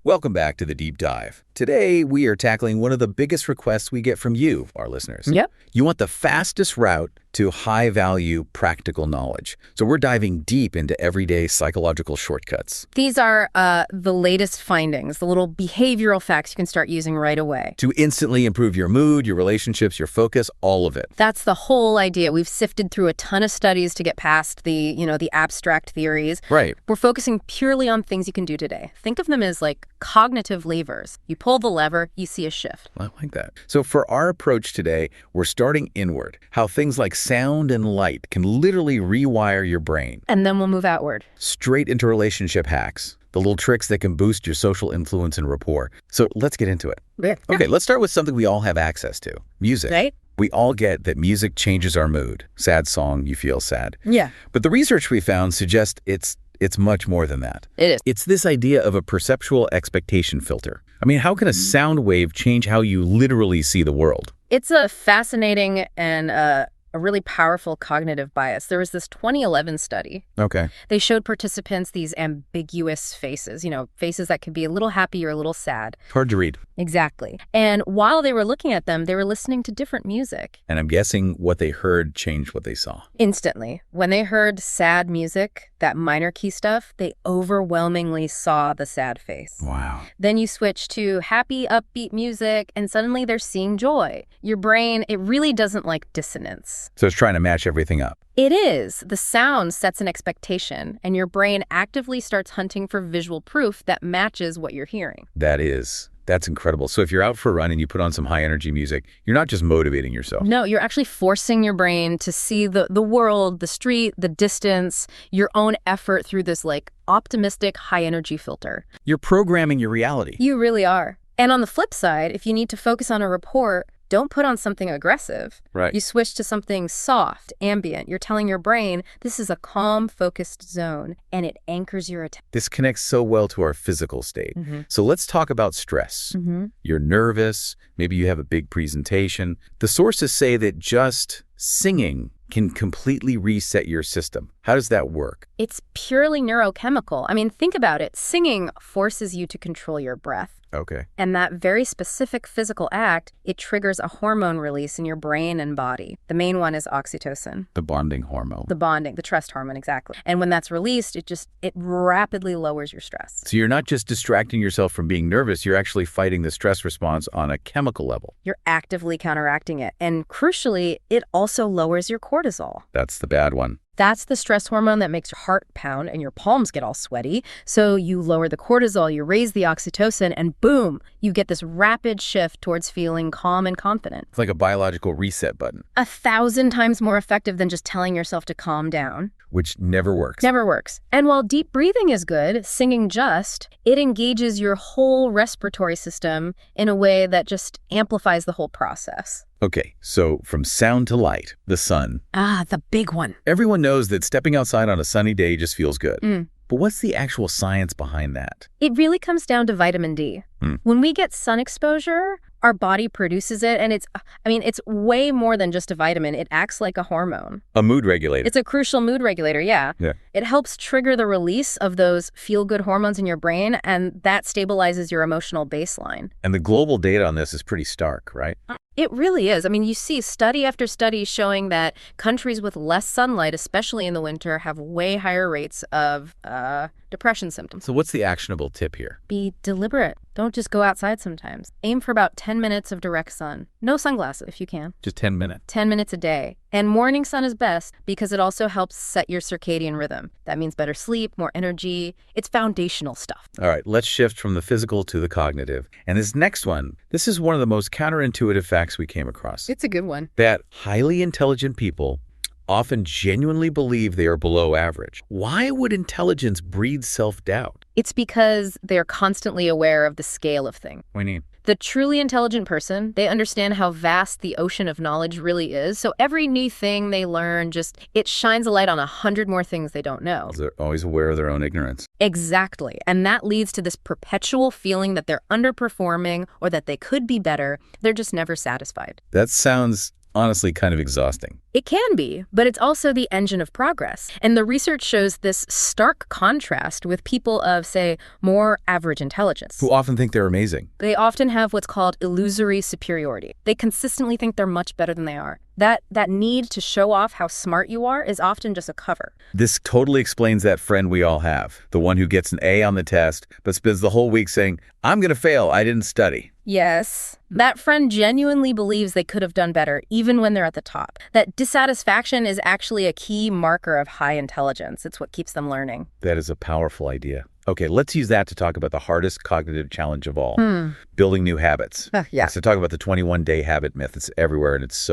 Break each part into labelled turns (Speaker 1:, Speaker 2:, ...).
Speaker 1: Welcome back to the Deep Dive. Today, we are tackling one of the biggest requests we get from you, our listeners.
Speaker 2: Yep.
Speaker 1: You want the fastest route to high-value practical knowledge. So we're diving deep into everyday psychological shortcuts.
Speaker 2: These are the latest findings, the little behavioral facts you can start using right away.
Speaker 1: To instantly improve your mood, your relationships, your focus, all of it.
Speaker 2: That's the whole idea. We've sifted through a ton of studies to get past the abstract theories.
Speaker 1: Right.
Speaker 2: We're focusing purely on things you can do today. Think of them as like cognitive levers. You pull the lever, you see a shift.
Speaker 1: I like that. So for our approach today, we're starting inward. How things like sound and light can literally rewire your brain.
Speaker 2: And then we'll move outward.
Speaker 1: Straight into relationship hacks. The little tricks that can boost your social influence and rapport. So let's get into it.
Speaker 2: Yeah.
Speaker 1: Okay, let's start with something we all have access to. Music.
Speaker 2: Right?
Speaker 1: We all get that music changes our mood. Sad song, you feel sad.
Speaker 2: Yeah.
Speaker 1: But the research we found suggests it's much more than that.
Speaker 2: It is.
Speaker 1: It's this idea of a perceptual expectation filter. I mean, how can a sound wave change how you literally see the world?
Speaker 2: It's a fascinating and a really powerful cognitive bias. There was this 2011 study.
Speaker 1: Okay.
Speaker 2: They showed participants these ambiguous faces, faces that could be a little happy or a little sad.
Speaker 1: Hard to read.
Speaker 2: Exactly. And while they were looking at them, they were listening to different music.
Speaker 1: And I'm guessing what they heard changed what they saw.
Speaker 2: Instantly. When they heard sad music, that minor key stuff, they overwhelmingly saw the sad face.
Speaker 1: Wow.
Speaker 2: Then you switch to happy, upbeat music, and suddenly they're seeing joy. Your brain, it really doesn't like dissonance.
Speaker 1: So it's trying to match everything up.
Speaker 2: It is. The sound sets an expectation, and your brain actively starts hunting for visual proof that matches what you're hearing.
Speaker 1: That's incredible. So if you're out for a run and you put on some high-energy music, you're not just motivating yourself.
Speaker 2: No, you're actually forcing your brain to see the world, the street, the distance, your own effort through this optimistic high-energy filter.
Speaker 1: You're programming your reality.
Speaker 2: You really are. And on the flip side, if you need to focus on a report, don't put on something aggressive.
Speaker 1: Right.
Speaker 2: You switch to something soft, ambient. You're telling your brain, this is a calm, focused zone, and it anchors your attention.
Speaker 1: This connects so well to our physical state. So let's talk about stress. You're nervous. Maybe you have a big presentation. The sources say that just singing can completely reset your system. How does that work?
Speaker 2: It's purely neurochemical. I mean, think about it. Singing forces you to control your breath.
Speaker 1: Okay.
Speaker 2: And that very specific physical act, it triggers a hormone release in your brain and body. The main one is oxytocin.
Speaker 1: The bonding hormone.
Speaker 2: The trust hormone, exactly. And when that's released, it rapidly lowers your stress.
Speaker 1: So you're not just distracting yourself from being nervous, you're actually fighting the stress response on a chemical level.
Speaker 2: You're actively counteracting it. And crucially, it also lowers your cortisol.
Speaker 1: That's the bad one.
Speaker 2: That's the stress hormone that makes your heart pound and your palms get all sweaty. So you lower the cortisol, you raise the oxytocin, and boom, you get this rapid shift towards feeling calm and confident.
Speaker 1: It's like a biological reset button.
Speaker 2: 1,000 times more effective than just telling yourself to calm down.
Speaker 1: Which never works.
Speaker 2: Never works. And while deep breathing is good, singing it engages your whole respiratory system in a way that just amplifies the whole process.
Speaker 1: Okay, so from sound to light, the sun.
Speaker 2: The big one.
Speaker 1: Everyone knows that stepping outside on a sunny day just feels good. But what's the actual science behind that?
Speaker 2: It really comes down to vitamin D. When we get sun exposure, our body produces it, and it's way more than just a vitamin. It acts like a hormone.
Speaker 1: A mood regulator.
Speaker 2: It's a crucial mood regulator, yeah. It helps trigger the release of those feel-good hormones in your brain, and that stabilizes your emotional baseline.
Speaker 1: And the global data on this is pretty stark, right?
Speaker 2: It really is. I mean, you see study after study showing that countries with less sunlight, especially in the winter, have way higher rates of depression symptoms.
Speaker 1: So what's the actionable tip here?
Speaker 2: Be deliberate. Don't just go outside sometimes. Aim for about 10 minutes of direct sun. No sunglasses if you can.
Speaker 1: Just 10 minutes.
Speaker 2: 10 minutes a day. And morning sun is best because it also helps set your circadian rhythm. That means better sleep, more energy. It's foundational stuff.
Speaker 1: All right, let's shift from the physical to the cognitive. And this next one, this is one of the most counterintuitive facts we came across.
Speaker 2: It's a good one.
Speaker 1: That highly intelligent people often genuinely believe they are below average. Why would intelligence breed self-doubt?
Speaker 2: It's because they're constantly aware of the scale of things.
Speaker 1: What do you mean?
Speaker 2: The truly intelligent person, they understand how vast the ocean of knowledge really is. So every new thing they learn, it shines a light on 100 more things they don't know.
Speaker 1: They're always aware of their own ignorance.
Speaker 2: Exactly. And that leads to this perpetual feeling that they're underperforming or that they could be better. They're just never satisfied.
Speaker 1: That sounds honestly kind of exhausting.
Speaker 2: It can be, but it's also the engine of progress. And the research shows this stark contrast with people of, say, more average intelligence.
Speaker 1: Who often think they're amazing.
Speaker 2: They often have what's called illusory superiority. They consistently think they're much better than they are. That need to show off how smart you are is often just a cover.
Speaker 1: This totally explains that friend we all have, the one who gets an A on the test, but spends the whole week saying, I'm going to fail, I didn't study.
Speaker 2: Yes. That friend genuinely believes they could have done better, even when they're at the top. That dissatisfaction is actually a key marker of high intelligence. It's what keeps them learning.
Speaker 1: That is a powerful idea. Okay, let's use that to talk about the hardest cognitive challenge of all, building new habits.
Speaker 2: Yeah.
Speaker 1: So talk about the 21-day habit myth. It's everywhere, and it's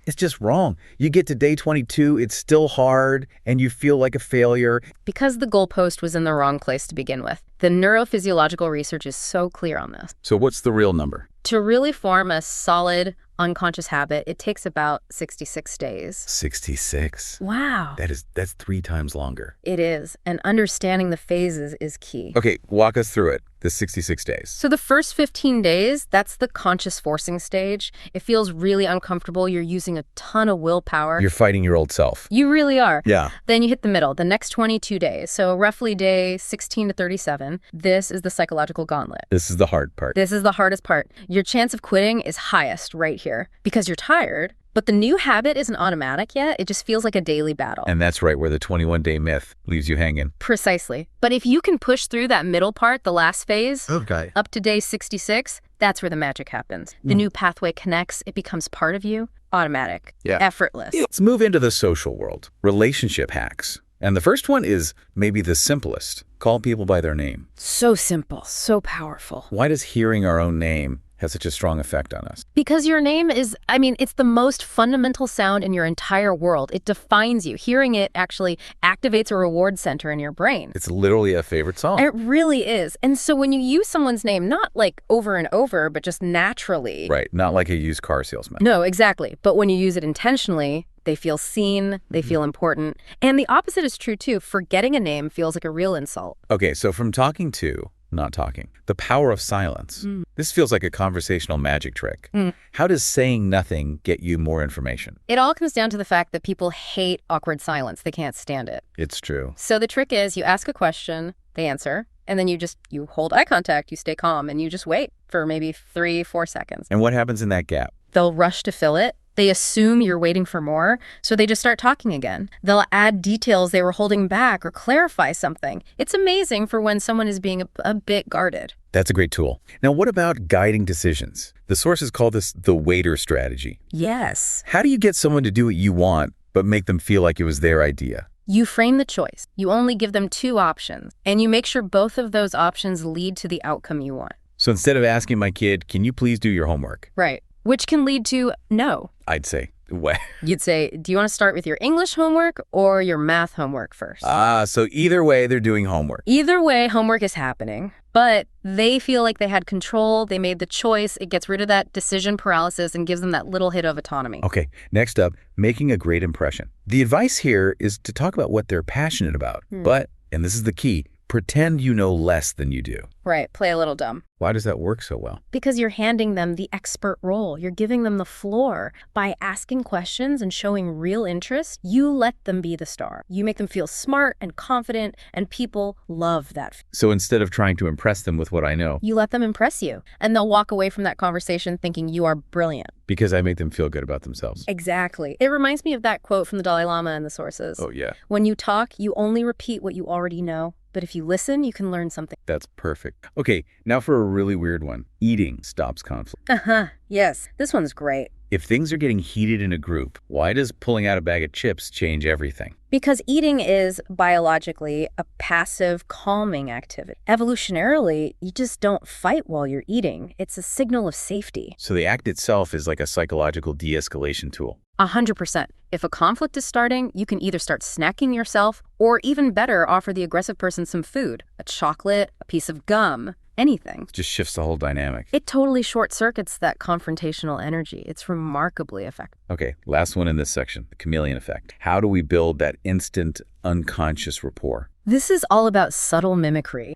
Speaker 1: it's just wrong. You get to day 22, it's still hard, and you feel like a failure.
Speaker 2: Because the goalpost was in the wrong place to begin with. The neurophysiological research is so clear on this.
Speaker 1: So what's the real number?
Speaker 2: To really form a solid, unconscious habit, it takes about 66 days.
Speaker 1: 66?
Speaker 2: Wow.
Speaker 1: That's 3 times longer.
Speaker 2: It is. And understanding the phases is key.
Speaker 1: Okay, walk us through it, the 66 days.
Speaker 2: So the first 15 days, that's the conscious forcing stage. It feels really uncomfortable. You're using a ton of willpower.
Speaker 1: You're fighting your old self.
Speaker 2: You really are.
Speaker 1: Yeah.
Speaker 2: Then you hit the middle, the next 22 days. So roughly day 16 to 37. This is the psychological gauntlet.
Speaker 1: This is the hard part.
Speaker 2: This is the hardest part. Your chance of quitting is highest right here because you're tired, but the new habit isn't automatic yet. It just feels like a daily battle.
Speaker 1: And that's right where the 21-day myth leaves you hanging.
Speaker 2: Precisely. But if you can push through that middle part, the last phase, up to day 66, that's where the magic happens. The new pathway connects. It becomes part of you. Automatic.
Speaker 1: Yeah.
Speaker 2: Effortless.
Speaker 1: Let's move into the social world. Relationship hacks. And the first one is maybe the simplest. Call people by their name.
Speaker 2: So simple. So powerful.
Speaker 1: Why does hearing our own name have such a strong effect on us?
Speaker 2: Because your name is, it's the most fundamental sound in your entire world. It defines you. Hearing it actually activates a reward center in your brain.
Speaker 1: It's literally a favorite song.
Speaker 2: It really is. And so when you use someone's name, not like over and over, but just naturally.
Speaker 1: Right, not like a used car salesman.
Speaker 2: No, exactly. But when you use it intentionally, they feel seen, they feel important. And the opposite is true too. Forgetting a name feels like a real insult.
Speaker 1: Okay, so from talking to not talking, the power of silence. This feels like a conversational magic trick. How does saying nothing get you more information?
Speaker 2: It all comes down to the fact that people hate awkward silence. They can't stand it.
Speaker 1: It's true.
Speaker 2: So the trick is you ask a question, they answer, and then you hold eye contact, you stay calm, and you just wait for maybe 3-4 seconds.
Speaker 1: And what happens in that gap?
Speaker 2: They'll rush to fill it. They assume you're waiting for more, so they just start talking again. They'll add details they were holding back or clarify something. It's amazing for when someone is being a bit guarded.
Speaker 1: That's a great tool. Now, what about guiding decisions? The sources call this the waiter strategy.
Speaker 2: Yes.
Speaker 1: How do you get someone to do what you want, but make them feel like it was their idea?
Speaker 2: You frame the choice. You only give them 2 options, and you make sure both of those options lead to the outcome you want.
Speaker 1: So instead of asking my kid, can you please do your homework?
Speaker 2: Right. Which can lead to no.
Speaker 1: I'd say, what?
Speaker 2: You'd say, do you want to start with your English homework or your math homework first?
Speaker 1: So either way, they're doing homework.
Speaker 2: Either way, homework is happening. But they feel like they had control, they made the choice, it gets rid of that decision paralysis and gives them that little hit of autonomy.
Speaker 1: Okay, next up, making a great impression. The advice here is to talk about what they're passionate about. But, and this is the key, pretend you know less than you do.
Speaker 2: Right, play a little dumb.
Speaker 1: Why does that work so well?
Speaker 2: Because you're handing them the expert role. You're giving them the floor. By asking questions and showing real interest, you let them be the star. You make them feel smart and confident, and people love that.
Speaker 1: So instead of trying to impress them with what I know,
Speaker 2: you let them impress you, and they'll walk away from that conversation thinking you are brilliant.
Speaker 1: Because I make them feel good about themselves.
Speaker 2: Exactly. It reminds me of that quote from the Dalai Lama in the sources.
Speaker 1: Oh, yeah.
Speaker 2: When you talk, you only repeat what you already know. But if you listen, you can learn something.
Speaker 1: That's perfect. Okay, now for a really weird one. Eating stops conflict.
Speaker 2: Yes, this one's great.
Speaker 1: If things are getting heated in a group, why does pulling out a bag of chips change everything?
Speaker 2: Because eating is biologically a passive, calming activity. Evolutionarily, you just don't fight while you're eating. It's a signal of safety.
Speaker 1: So the act itself is like a psychological de-escalation tool.
Speaker 2: 100%. If a conflict is starting, you can either start snacking yourself or even better, offer the aggressive person some food, a chocolate, a piece of gum, anything.
Speaker 1: Just shifts the whole dynamic.
Speaker 2: It totally short-circuits that confrontational energy. It's remarkably effective.
Speaker 1: Okay, last one in this section, the chameleon effect. How do we build that instant, unconscious rapport?
Speaker 2: This is all about subtle mimicry.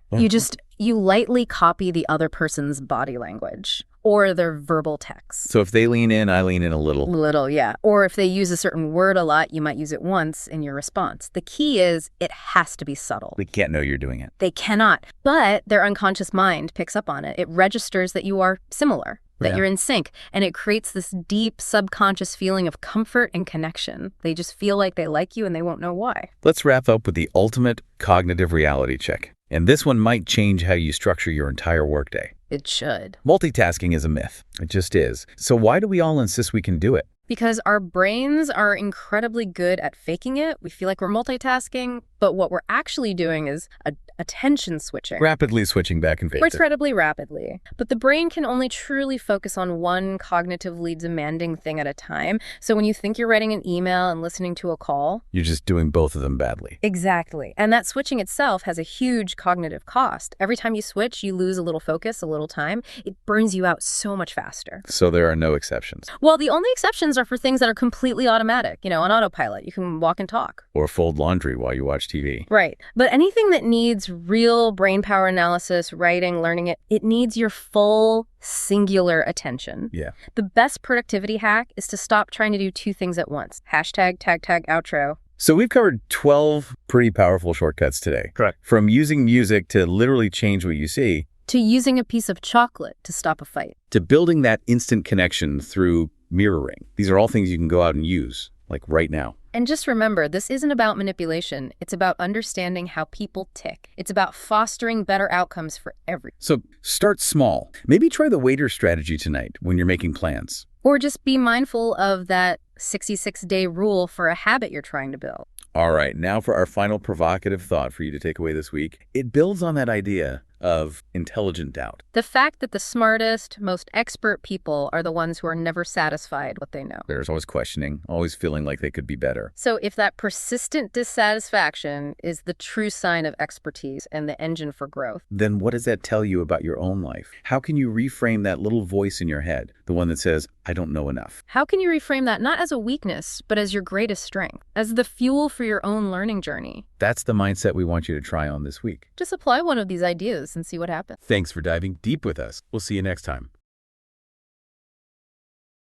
Speaker 2: You lightly copy the other person's body language. or their verbal text.
Speaker 1: So if they lean in, I lean in a little.
Speaker 2: Little, yeah. Or if they use a certain word a lot, you might use it once in your response. The key is it has to be subtle.
Speaker 1: They can't know you're doing it.
Speaker 2: They cannot, but their unconscious mind picks up on it. It registers that you are similar, that you're in sync, and it creates this deep subconscious feeling of comfort and connection. They just feel like they like you and they won't know why.
Speaker 1: Let's wrap up with the ultimate cognitive reality check. And this one might change how you structure your entire workday.
Speaker 2: It should.
Speaker 1: Multitasking is a myth. It just is. So why do we all insist we can do it?
Speaker 2: Because our brains are incredibly good at faking it. We feel like we're multitasking, but what we're actually doing is attention switching.
Speaker 1: Rapidly switching back and forth.
Speaker 2: Incredibly rapidly. But the brain can only truly focus on one cognitively demanding thing at a time. So when you think you're writing an email and listening to a call,
Speaker 1: you're just doing both of them badly.
Speaker 2: Exactly. And that switching itself has a huge cognitive cost. Every time you switch, you lose a little focus, a little time. It burns you out so much faster.
Speaker 1: So there are no exceptions.
Speaker 2: Well, the only exceptions are for things that are completely automatic. You know, on autopilot, you can walk and talk.
Speaker 1: Or fold laundry while you watch TV.
Speaker 2: Right. But anything that needs real brain power analysis, writing, learning it, it needs your full singular attention.
Speaker 1: Yeah.
Speaker 2: The best productivity hack is to stop trying to do two things at once. Hashtag, tag, outro.
Speaker 1: So we've covered 12 pretty powerful shortcuts today.
Speaker 3: Correct.
Speaker 1: From using music to literally change what you see.
Speaker 2: To using a piece of chocolate to stop a fight.
Speaker 1: To building that instant connection through mirroring. These are all things you can go out and use, like right now.
Speaker 2: And just remember, this isn't about manipulation. It's about understanding how people tick. It's about fostering better outcomes for everyone.
Speaker 1: So start small. Maybe try the waiter strategy tonight when you're making plans.
Speaker 2: Or just be mindful of that 66-day rule for a habit you're trying to build.
Speaker 1: All right, now for our final provocative thought for you to take away this week. It builds on that idea of intelligent doubt.
Speaker 2: The fact that the smartest, most expert people are the ones who are never satisfied with what they know.
Speaker 1: There's always questioning, always feeling like they could be better.
Speaker 2: So if that persistent dissatisfaction is the true sign of expertise and the engine for growth,
Speaker 1: then what does that tell you about your own life? How can you reframe that little voice in your head, the one that says, I don't know enough?
Speaker 2: How can you reframe that not as a weakness, but as your greatest strength, as the fuel for your own learning journey?
Speaker 1: That's the mindset we want you to try on this week.
Speaker 2: Just apply one of these ideas and see what happens.
Speaker 1: Thanks for diving deep with us. We'll see you next time.